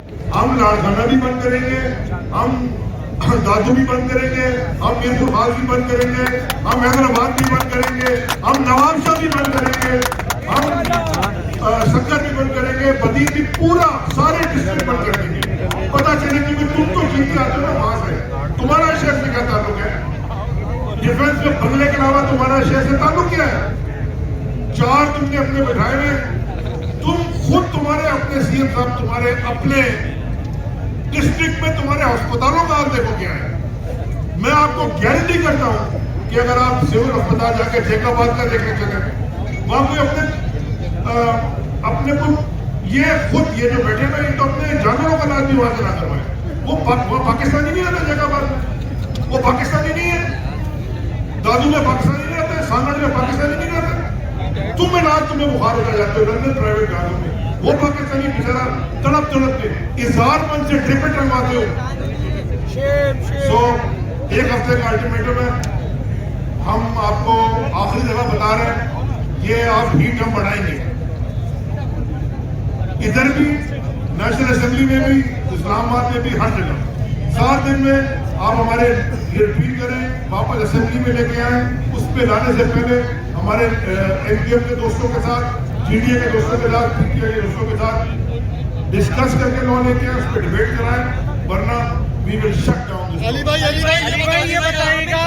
हम लाड़काना भी बंद करेंगे, हम दादू भी बंद करेंगे, हम मीरपुर भी बंद करेंगे, हम हैदराबाद भी बंद करेंगे, हम नवाबशाह भी बंद करेंगे, हम सक्कर भी बंद करेंगे, बदी भी, पूरा सारे डिस्ट्रिक्ट बंद कर देंगे। पता चले कि तुम तो जीत के आते हो ना वहां से, तुम्हारा शहर से क्या ताल्लुक है? डिफेंस में बंगले के अलावा तुम्हारा शहर से ताल्लुक क्या है? 4 तुमने अपने बैठाए हुए, तुम खुद तुम्हारे अपने सीएम साहब तुम्हारे अपने डिस्ट्रिक्ट में तुम्हारे अस्पतालों का हाल देखो क्या है। मैं आपको गारंटी करता हूं कि अगर आप सिविल अस्पताल जाकर जैकाबाद का देखने चले, वहां कोई अपने को ये खुद ये जो बैठे हुए तो अपने जानवरों का इलाज भी वहां से ना करवाए। वो पाकिस्तानी नहीं आता जैकाबाद, वो पाकिस्तानी नहीं है। दादू में पाकिस्तानी नहीं आता, सांगड़ में पाकिस्तानी नहीं आता। तुम इलाज तुम्हें बुखार होता जाते हो लंदन प्राइवेट गाड़ियों में, वो पाकिस्तानी बेचारा तड़प तड़प के इजहार मन से ट्रिपल टंगवाते हो। सो एक हफ्ते का अल्टीमेटम है, हम आपको आखिरी दफा बता रहे हैं, ये आप हीट हम बढ़ाएंगे। इधर भी नेशनल असेंबली में भी, इस्लामाबाद में भी, हर जगह 7 दिन में आप हमारे ये रिपीट करें, वापस असेंबली में लेके आए। उस पर लाने से पहले हमारे एनडीएम के दोस्तों के साथ, जीडीए के दोस्तों के साथ, पीटीआई के दोस्तों के साथ डिस्कस करके लॉ लेके आए, उस पर डिबेट कराएं, वरना we will shut down. Ali भाई ये बताइएगा।